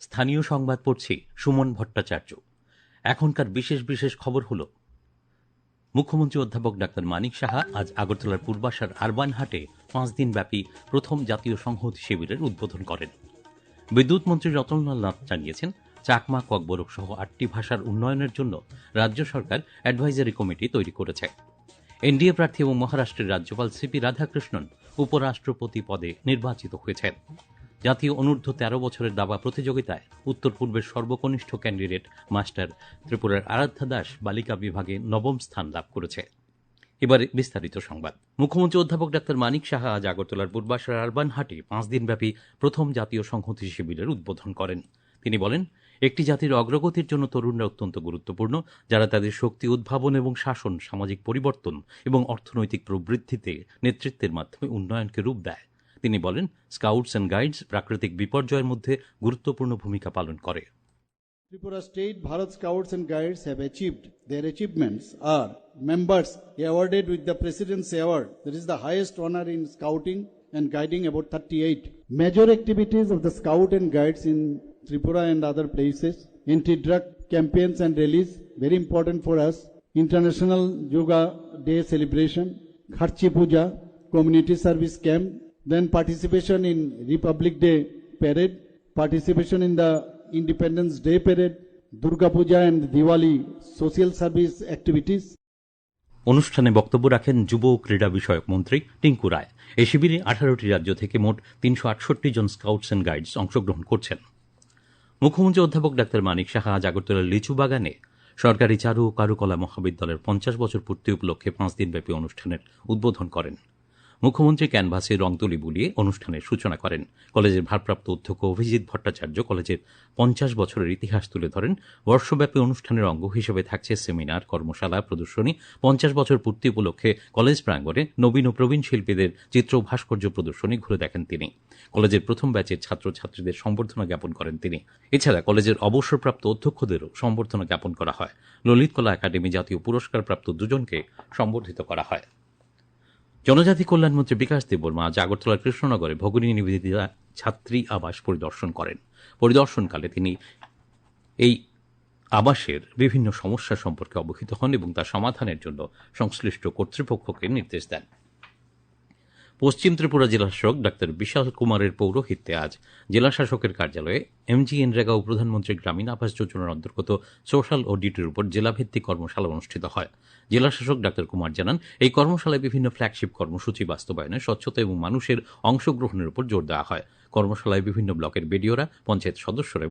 স্থানীয় সংবাদ পড়ছি সুমন ভট্টাচার্য। এখনকার বিশেষ বিশেষ খবর হল, মুখ্যমন্ত্রী অধ্যাপক ডাক্তার মানিক সাহা আজ আগরতলার পূর্বাশার আরবান হাটে 5 দিনব্যাপী প্রথম জাতীয় সংহতি শিবিরের উদ্বোধন করেন। বিদ্যুৎ মন্ত্রী রতনলাল নাথ জানিয়েছেন, চাকমা, ককবরক সহ 8টি ভাষার উন্নয়নের জন্য রাজ্য সরকার অ্যাডভাইজারি কমিটি তৈরি করেছে। এনডিএ প্রার্থী এবং মহারাষ্ট্রের রাজ্যপাল সিপি রাধাকৃষ্ণন উপরাষ্ট্রপতি পদে নির্বাচিত হয়েছেন। জাতীয় অনূর্ধ্ব 13 বছরের দাবা প্রতিযোগিতায় উত্তর পূর্বের সর্বকনিষ্ঠ ক্যান্ডিডেট মাস্টার ত্রিপুরার আরাধ্যা দাস বালিকা বিভাগে 9ম স্থান লাভ করেছে। এবার বিস্তারিত সংবাদ। মুখ্যমন্ত্রী অধ্যাপক ডাক্তার মানিক সাহা আজ আগরতলার পূর্বাশার আরবান হাটে 5 দিনব্যাপী প্রথম জাতীয় সংহতি শিবিরের উদ্বোধন করেন। তিনি বলেন, একটি জাতির অগ্রগতির জন্য তরুণরা অত্যন্ত গুরুত্বপূর্ণ, যারা তাদের শক্তি উদ্ভাবন এবং শাসন, সামাজিক পরিবর্তন এবং অর্থনৈতিক প্রবৃদ্ধিতে নেতৃত্বের মাধ্যমে উন্নয়নকে রূপ দেয়। তিনি বলেন, স্কাউটস অ্যান্ড গাইডস প্রাকৃতিক বিপর্যয়ের মধ্যে গুরুত্বপূর্ণ ভূমিকা পালন করে। Tripura State Bharat Scouts and Guides have achieved. Their achievements are members awarded with the President's Award, that is the highest honor in scouting and guiding, about 38. Major activities of the Scout and Guides in Tripura and other places, anti-drug campaigns and rallies, very important for us, International Yoga Day celebration, Kharchi Puja, community service camp, then participation in Republic Day parade, participation in the Independence Day parade, Durga Puja and Diwali social service activities. অনুষ্ঠানে বক্তব্য রাখেন যুব ও ক্রীড়া বিষয়ক মন্ত্রী টিঙ্কু রায়। এই শিবিরে 18টি রাজ্য থেকে মোট 368 জন স্কাউটস অ্যান্ড গাইডস অংশগ্রহণ করছেন। মুখ্যমন্ত্রী অধ্যাপক ডাক্তার মানিক সাহা আজ আগরতলার লিচু বাগানে সরকারি চারু ও কারুকলা মহাবিদ্যালয়ের 50 বছর পূর্তি উপলক্ষে 5 দিনব্যাপী অনুষ্ঠানের উদ্বোধন করেন। মুখ্যমন্ত্রী ক্যানভাসে রং তুলি বুলিয়ে অনুষ্ঠানের সূচনা করেন। কলেজের ভারপ্রাপ্ত অধ্যক্ষ অভিজিৎ ভট্টাচার্য কলেজের 50 বছরের ইতিহাস তুলে ধরেন। বর্ষব্যাপী অনুষ্ঠানের অঙ্গ হিসেবে থাকছে সেমিনার, কর্মশালা, প্রদর্শনী। 50 বছর পূর্তি উপলক্ষে কলেজ প্রাঙ্গণে নবীন ও প্রবীণ শিল্পীদের চিত্র ভাস্কর্য প্রদর্শনী ঘুরে দেখেন তিনি। কলেজের প্রথম ব্যাচের ছাত্রছাত্রীদের সম্বর্ধনা জ্ঞাপন করেন তিনি। এছাড়া কলেজের অবসরপ্রাপ্ত অধ্যক্ষদেরও সম্বর্ধনা জ্ঞাপন করা হয়। ললিত কলা একাডেমি জাতীয় পুরস্কারপ্রাপ্ত 2 জনকে সম্বর্ধিত করা হয়। জনজাতি কল্যাণমন্ত্রী বিকাশ দেববর্মা আজ আগরতলার কৃষ্ণনগরে ভগিনী নিবেদিতা ছাত্রী আবাস পরিদর্শন করেন। পরিদর্শনকালে তিনি এই আবাসের বিভিন্ন সমস্যা সম্পর্কে অবহিত হন এবং তা সমাধানের জন্য সংশ্লিষ্ট কর্তৃপক্ষকে নির্দেশ দেন। পশ্চিম ত্রিপুরা জেলাশাসক ডাক্তার বিশাল কুমারের পৌরোহিত্যে আজ জেলাশাসকের কার্যালয়ে MGNREGA ও প্রধানমন্ত্রী গ্রামীণ আবাস যোজনার অন্তর্গত সোশ্যাল অডিটের উপর জেলাভিত্তিক কর্মশালা অনুষ্ঠিত হয়। জেলাশাসক ডাক্তার কুমার জানান, এই কর্মশালায় বিভিন্ন ফ্ল্যাগশিপ কর্মসূচি বাস্তবায়নে স্বচ্ছতা এবং মানুষের অংশগ্রহণের উপর জোর দেওয়া হয়। কর্মশালায় বিভিন্ন ব্লকের বিডিওরা, পঞ্চায়েত সদস্যরা